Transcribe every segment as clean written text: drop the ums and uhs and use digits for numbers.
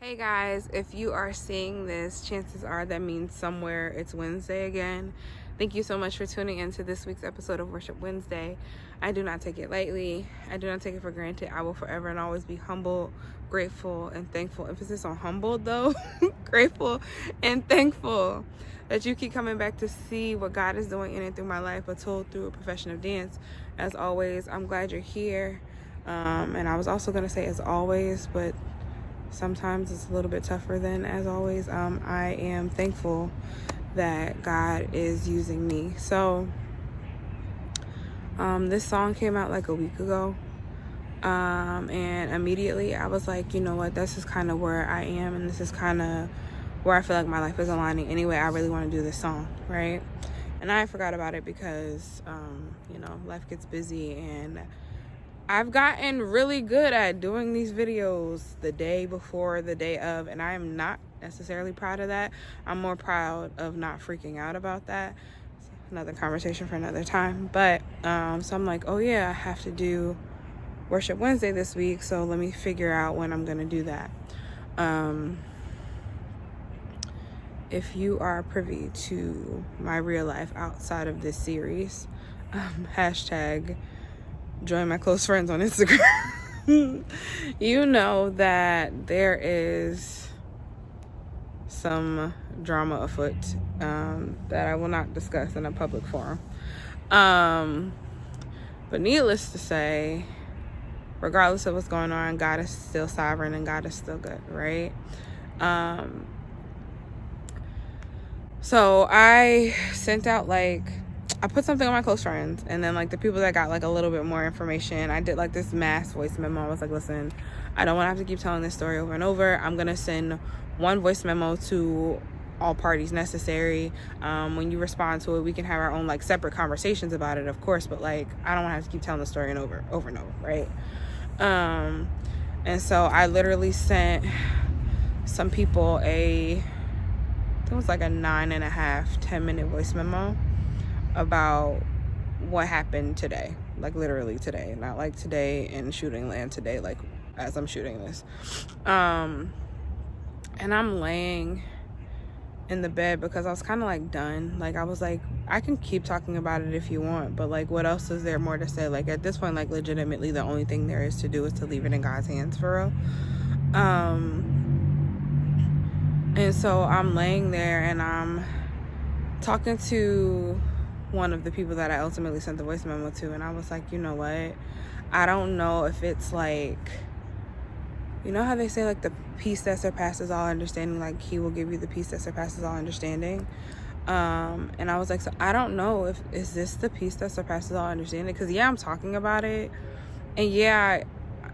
Hey guys, if you are seeing this, chances are that means somewhere it's Wednesday again. Thank you so much for tuning in to this week's episode of Worship Wednesday. I do not take it lightly. I do not take it for granted. I will forever and always be humble, grateful, and thankful. Emphasis on humbled though. Grateful and thankful that you keep coming back to see what God is doing in and through my life, but told through a profession of dance. As always, I'm glad you're here. And I was also going to say as always, but sometimes it's a little bit tougher than as always. I am thankful that God is using me. So this song came out like a week ago, and immediately I was like, you know what, this is kind of where I am, and this is kind of where I feel like my life is aligning anyway. I really want to do this song, right? And I forgot about it because life gets busy, and I've gotten really good at doing these videos the day before, the day of, and I am not necessarily proud of that. I'm more proud of not freaking out about that. It's another conversation for another time. But so I'm like, oh yeah, I have to do Worship Wednesday this week, so let me figure out when I'm gonna do that. If you are privy to my real life outside of this series, hashtag join my close friends on Instagram. You know that there is some drama afoot that I will not discuss in a public forum. But needless to say, regardless of what's going on, God is still sovereign and God is still good, right? So I sent out I put something on my close friends, and then the people that got a little bit more information, I did this mass voice memo. I was like, listen, I don't want to have to keep telling this story over and over. I'm gonna send one voice memo to all parties necessary. When you respond to it, we can have our own separate conversations about it, of course, but I don't want to have to keep telling the story over and over, right? And so I literally sent some people I think it was a 9.5, 10-minute voice memo about what happened today, literally today, not today in shooting land, today as I'm shooting this. And I'm laying in the bed because I was kind of done. I was I can keep talking about it if you want, but what else is there more to say? At this point, legitimately the only thing there is to do is to leave it in God's hands, for real. And so I'm laying there and I'm talking to one of the people that I ultimately sent the voice memo to, and I was like, you know what, I don't know if it's you know how they say the peace that surpasses all understanding, he will give you the peace that surpasses all understanding. And I was like, so I don't know is this the peace that surpasses all understanding? Because I'm talking about it, and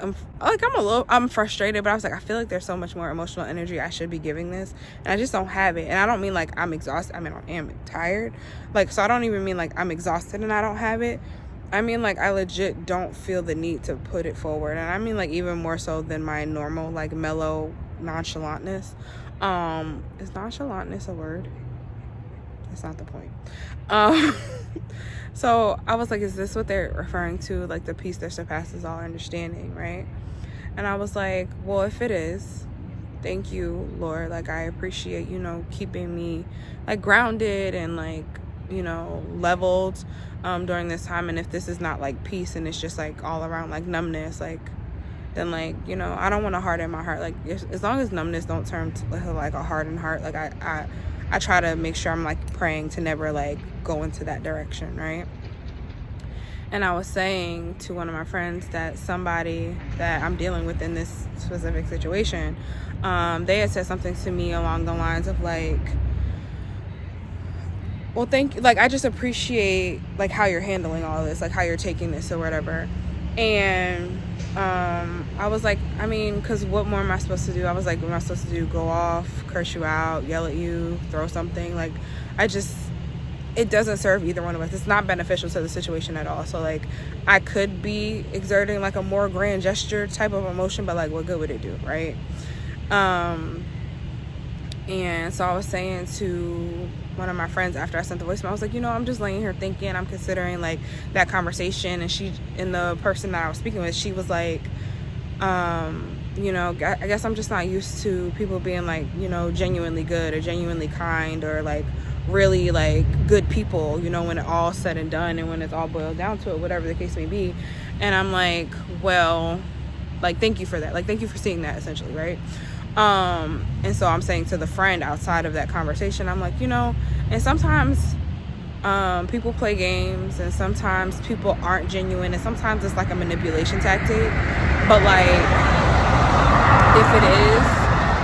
I'm frustrated, but I was I feel there's so much more emotional energy I should be giving this, and I just don't have it. And I don't mean I'm exhausted. I mean, I am tired. So I don't even mean I'm exhausted and I don't have it. I mean, I legit don't feel the need to put it forward. And I mean, even more so than my normal, mellow nonchalantness. Is nonchalantness a word? That's not the point. So I was is this what they're referring to? The peace that surpasses all understanding, right? And I was well, if it is, thank you, Lord. I appreciate, keeping me grounded and leveled during this time. And if this is not peace and it's just all around numbness, then I don't want to harden my heart. As long as numbness don't turn to a hardened heart, I try to make sure I'm praying to never go into that direction, right? And I was saying to one of my friends that somebody that I'm dealing with in this specific situation, they had said something to me along the lines of well, thank you. I just appreciate how you're handling all this, how you're taking this or whatever. And I was I mean, because what more am I supposed to do? I was what am I supposed to do? Go off, curse you out, yell at you, throw something? It doesn't serve either one of us. It's not beneficial to the situation at all. So I could be exerting a more grand gesture type of emotion, but what good would it do, right? And so I was saying to one of my friends after I sent the voicemail, I was I'm just laying here thinking, I'm considering that conversation. And the person that I was speaking with, she was I guess I'm just not used to people being like, genuinely good or genuinely kind or like really like good people, when it all said and done and when it's all boiled down to it, whatever the case may be. And I'm like, well, like, thank you for that. Like, thank you for seeing that, essentially, right? And so I'm saying to the friend outside of that conversation, I'm like, and sometimes people play games, and sometimes people aren't genuine, and sometimes it's like a manipulation tactic. But like, if it is,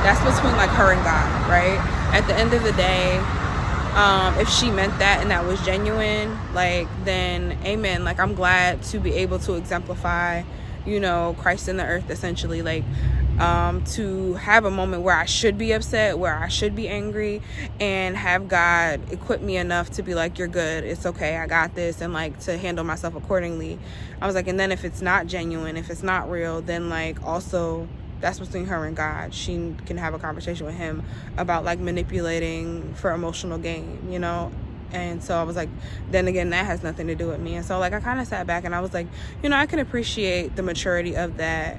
that's between like her and God, right? At the end of the day, if she meant that and that was genuine, like, then amen. Like, I'm glad to be able to exemplify, Christ in the earth, essentially. Like, to have a moment where I should be upset, where I should be angry, and have God equip me enough to be like, you're good, it's okay, I got this, and like to handle myself accordingly. I was like, and then if it's not genuine, if it's not real, then like also that's between her and God. She can have a conversation with him about like manipulating for emotional gain, And so I was like, then again, that has nothing to do with me. And so like I kind of sat back and I was like, I can appreciate the maturity of that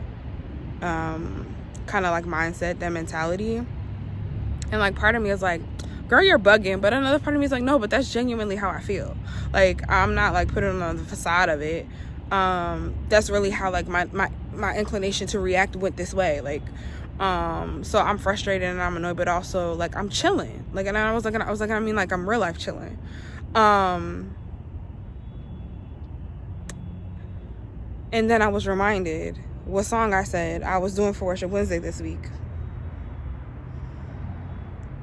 kind of like mindset, that mentality. And like part of me is like, girl, you're bugging. But another part of me is like, no, but that's genuinely how I feel. Like, I'm not like putting on the facade of it. That's really how like my inclination to react went this way. Like, so I'm frustrated and I'm annoyed, but also like I'm chilling. Like, and I was like, I mean, like, I'm real life chilling. And then I was reminded what song I said I was doing for Worship Wednesday this week.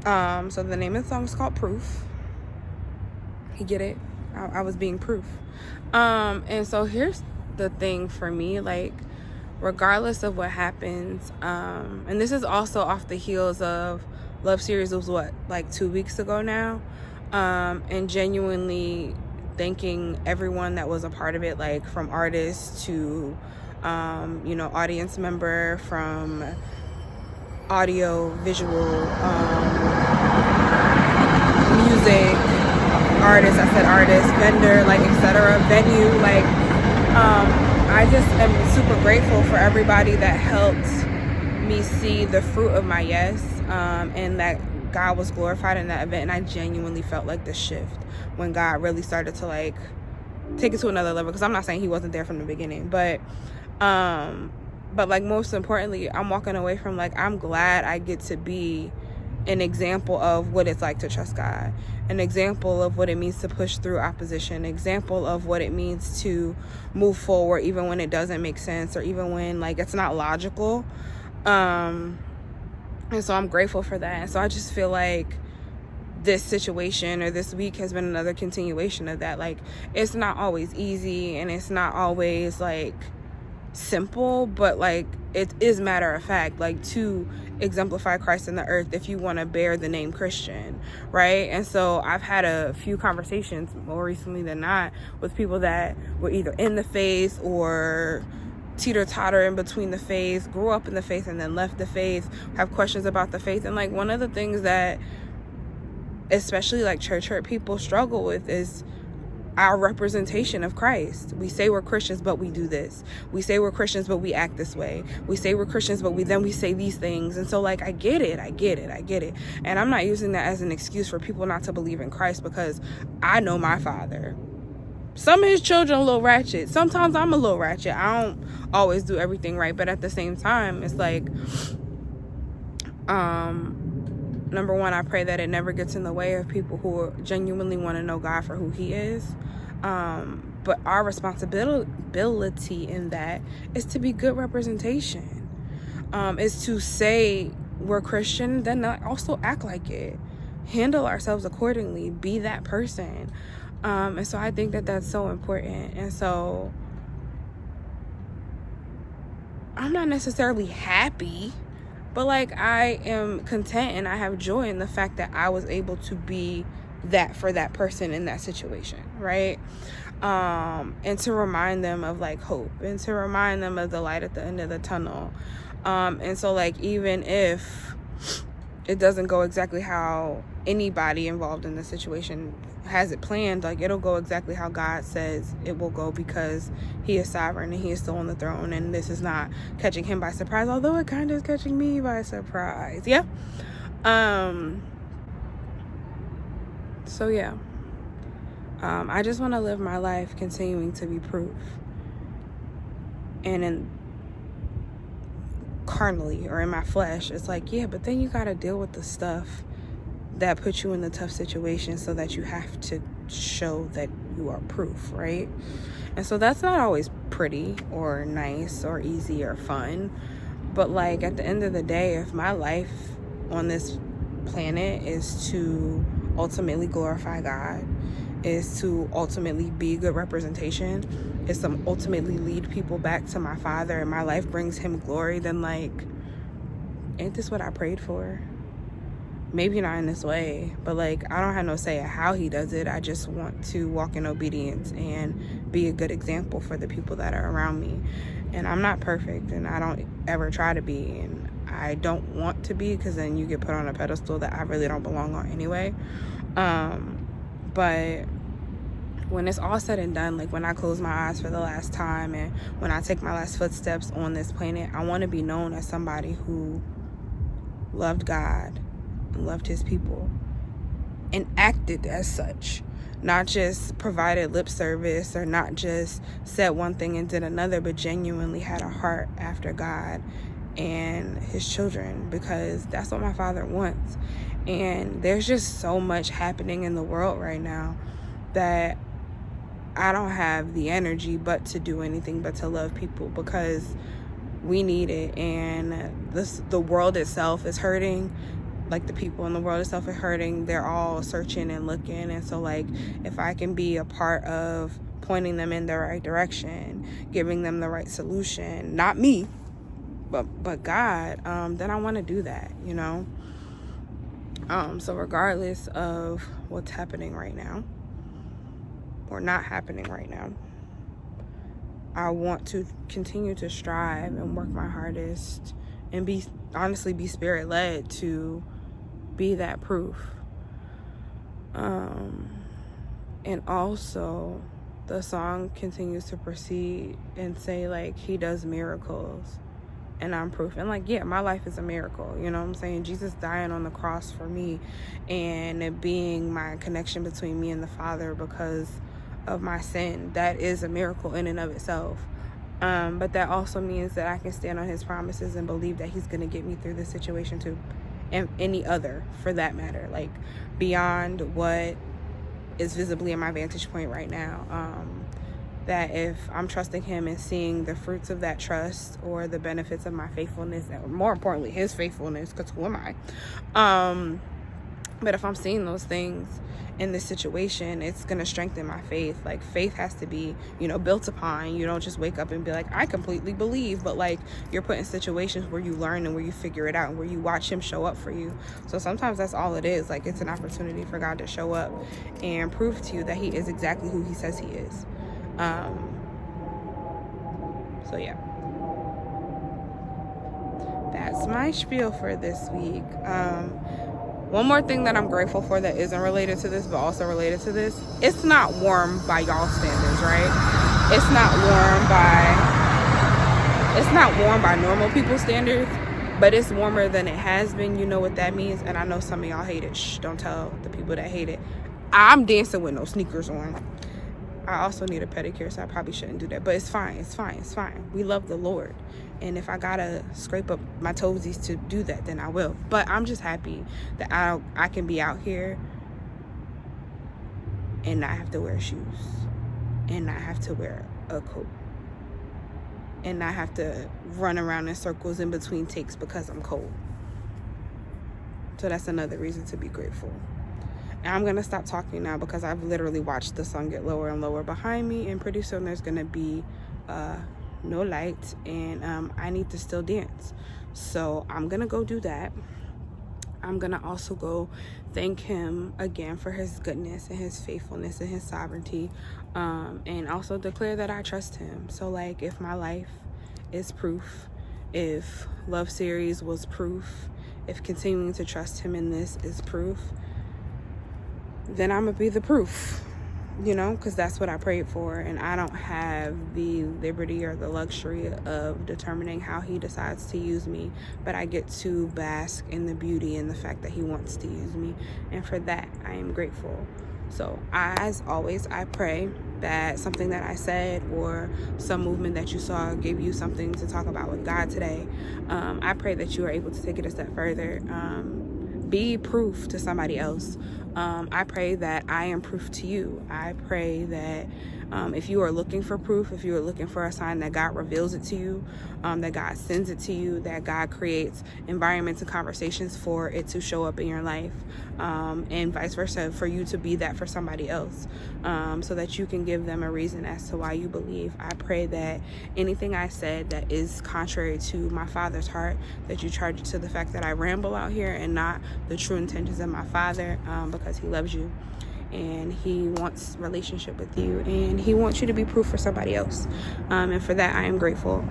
So the name of the song is called Proof. You get it? I was being proof. And so here's the thing for me, like, regardless of what happens, and this is also off the heels of Love Series was like 2 weeks ago now, and genuinely thanking everyone that was a part of it, like from artists to audience member, from audio, visual, music, artist, I said artist, vendor, like, etc., venue, like, I just am super grateful for everybody that helped me see the fruit of my yes, and that God was glorified in that event. And I genuinely felt like the shift when God really started to like take it to another level, because I'm not saying he wasn't there from the beginning, but like, most importantly, I'm walking away from like, I'm glad I get to be an example of what it's like to trust God, an example of what it means to push through opposition, an example of what it means to move forward even when it doesn't make sense, or even when like it's not logical. And so I'm grateful for that. And so I just feel like this situation or this week has been another continuation of that. Like, it's not always easy and it's not always like simple, but like it is matter of fact, like, to exemplify Christ in the earth if you want to bear the name Christian, right? And so I've had a few conversations more recently than not with people that were either in the faith or teeter-totter in between the faith, grew up in the faith and then left the faith, have questions about the faith. And like, one of the things that especially like church hurt people struggle with is our representation of Christ. We say we're Christians, but we do this. We say we're Christians, but we act this way. We say we're Christians, but we say these things. And so like, I get it. And I'm not using that as an excuse for people not to believe in Christ, because I know my Father. Some of his children are a little ratchet. Sometimes I'm a little ratchet. I don't always do everything right, but at the same time, it's like, number one, I pray that it never gets in the way of people who genuinely want to know God for who he is. But our responsibility in that is to be good representation, is to say we're Christian, then not also act like it, handle ourselves accordingly, be that person. And so I think that that's so important. And so I'm not necessarily happy, but like, I am content and I have joy in the fact that I was able to be that for that person in that situation, right? And to remind them of like hope, and to remind them of the light at the end of the tunnel. And so like, even if it doesn't go exactly how anybody involved in the situation has it planned. Like, it'll go exactly how God says it will go, because he is sovereign and he is still on the throne, and this is not catching him by surprise, although it kind of is catching me by surprise. So yeah, I just want to live my life continuing to be proof, and in carnally or in my flesh, it's like, yeah, but then you got to deal with the stuff that puts you in the tough situation, so that you have to show that you are proof, right? And so that's not always pretty or nice or easy or fun, but like, at the end of the day, if my life on this planet is to ultimately glorify God, is to ultimately be a good representation, is to ultimately lead people back to my Father, and my life brings him glory, then like, ain't this what I prayed for? Maybe not in this way, but like, I don't have no say at how he does it. I just want to walk in obedience and be a good example for the people that are around me. And I'm not perfect, and I don't ever try to be, and I don't want to be, because then you get put on a pedestal that I really don't belong on anyway. But when it's all said and done, like when I close my eyes for the last time and when I take my last footsteps on this planet, I want to be known as somebody who loved God and loved his people and acted as such, not just provided lip service or not just said one thing and did another, but genuinely had a heart after God and his children, because that's what my Father wants. And there's just so much happening in the world right now that I don't have the energy but to do anything but to love people, because we need it. And the world itself is hurting. Like, the people in the world itself are hurting. They're all searching and looking. And so like, if I can be a part of pointing them in the right direction, giving them the right solution, not me, but God, then I want to do that, you know? So regardless of what's happening right now or not happening right now, I want to continue to strive and work my hardest and be spirit led to be that proof. And also the song continues to proceed and say like, he does miracles and I'm proof. And like, yeah, my life is a miracle, you know what I'm saying? Jesus dying on the cross for me and it being my connection between me and the Father because of my sin, that is a miracle in and of itself. But that also means that I can stand on his promises and believe that he's going to get me through this situation too, and any other for that matter, like beyond what is visibly in my vantage point right now. That if I'm trusting him and seeing the fruits of that trust or the benefits of my faithfulness, or more importantly his faithfulness, because who am I, but if I'm seeing those things in this situation, it's going to strengthen my faith. Like, faith has to be, built upon. You don't just wake up and be like, I completely believe, but like, you're put in situations where you learn and where you figure it out and where you watch him show up for you. So sometimes that's all it is. Like, it's an opportunity for God to show up and prove to you that he is exactly who he says he is. So yeah, that's my spiel for this week. One more thing that I'm grateful for that isn't related to this, but also related to this. It's not warm by y'all standards, right? It's not warm by normal people's standards, but it's warmer than it has been. You know what that means? And I know some of y'all hate it. Shh, don't tell the people that hate it. I'm dancing with no sneakers on. I also need a pedicure, so I probably shouldn't do that. But it's fine. It's fine. It's fine. We love the Lord. And if I gotta scrape up my toesies to do that, then I will. But I'm just happy that I can be out here and not have to wear shoes. And not have to wear a coat. And not have to run around in circles in between takes because I'm cold. So that's another reason to be grateful. And I'm going to stop talking now because I've literally watched the sun get lower and lower behind me. And pretty soon there's going to be no light. And I need to still dance. So I'm going to go do that. I'm going to also go thank him again for his goodness and his faithfulness and his sovereignty. And also declare that I trust him. So like, if my life is proof, if Love Series was proof, if continuing to trust him in this is proof, then I'm going to be the proof, because that's what I prayed for. And I don't have the liberty or the luxury of determining how he decides to use me, but I get to bask in the beauty and the fact that he wants to use me. And for that, I am grateful. So as always, I pray that something that I said or some movement that you saw gave you something to talk about with God today. I pray that you are able to take it a step further. Be proof to somebody else. I pray that I am proof to you. I pray that if you are looking for proof, if you are looking for a sign, that God reveals it to you, that God sends it to you, that God creates environments and conversations for it to show up in your life, and vice versa, for you to be that for somebody else, so that you can give them a reason as to why you believe. I pray that anything I said that is contrary to my Father's heart, that you charge it to the fact that I ramble out here and not the true intentions of my Father, because he loves you. And he wants relationship with you, and he wants you to be proof for somebody else. And for that, I am grateful.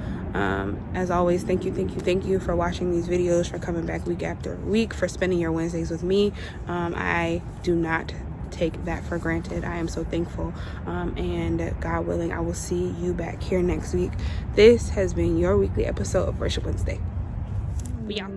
As always, thank you for watching these videos, for coming back week after week, for spending your Wednesdays with me. I do not take that for granted. I am so thankful. And God willing, I will see you back here next week. This has been your weekly episode of Worship Wednesday. We out.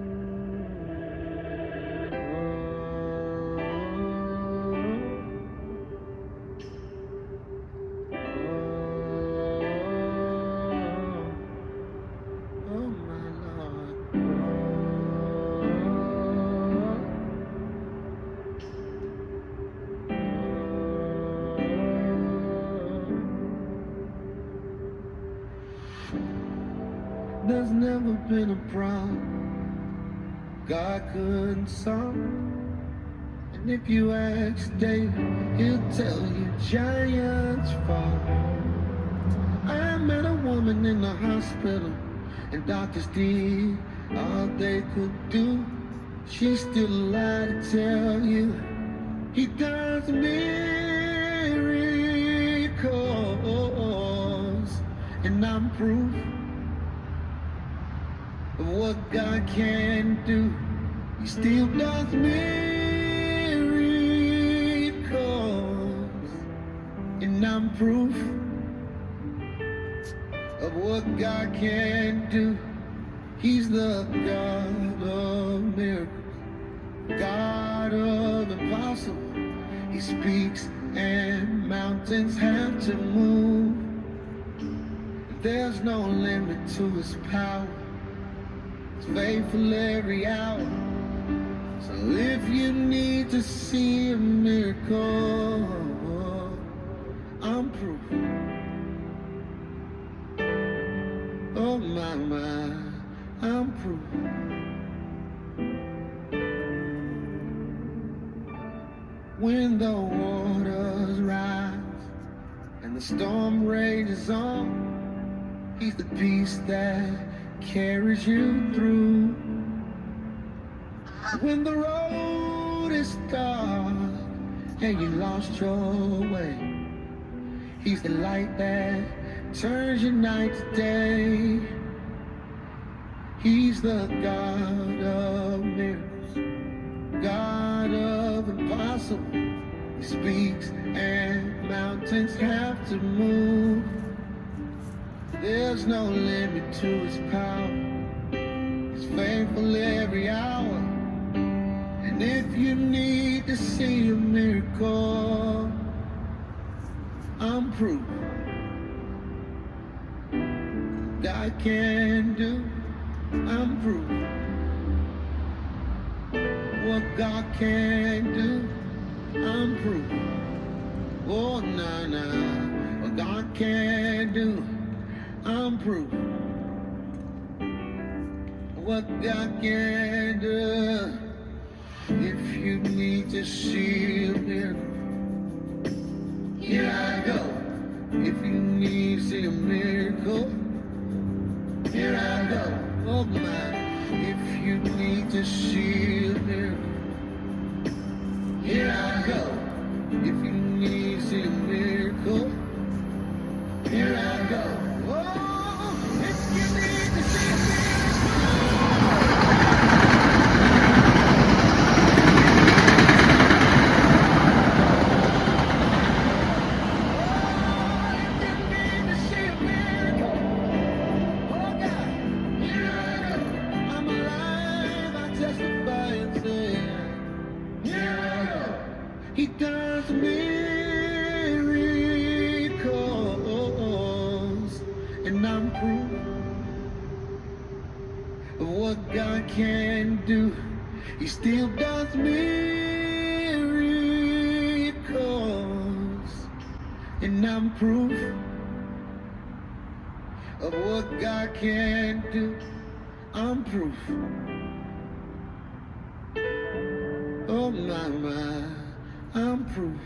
There's never been a problem God couldn't solve. And if you ask David, he'll tell you giants fall. I met a woman in the hospital, and doctors did all they could do. She's still alive to tell you he does miracles. And I'm proof of what God can do. He still does miracles. And I'm proof of what God can do. He's the God of miracles, God of impossible. He speaks and mountains have to move. There's no limit to his power. It's faithful every hour. So if you need to see a miracle, I'm proof. Oh my, I'm proof. When the waters rise and the storm rages on, he's the peace that carries you through. When the road is dark and you lost your way, he's the light that turns your night to day. He's the God of miracles, God of impossible. He speaks and mountains have to move. There's no limit to his power. He's faithful every hour. And if you need to see a miracle, I'm proof God can do. I'm proof what God can do. I'm proof. Oh, nah, what God can do. I'm proof what God can do. If you need to see a miracle, here I go. If you need to see a miracle, here I go. Oh my, if you need to see a miracle, here I go. If you need to see a miracle, here I go. Oh, if you need to see a miracle. He does miracles, and I'm proof of what God can do. He still does miracles, and I'm proof of what God can do. I'm proof. Oh my, I'm proof.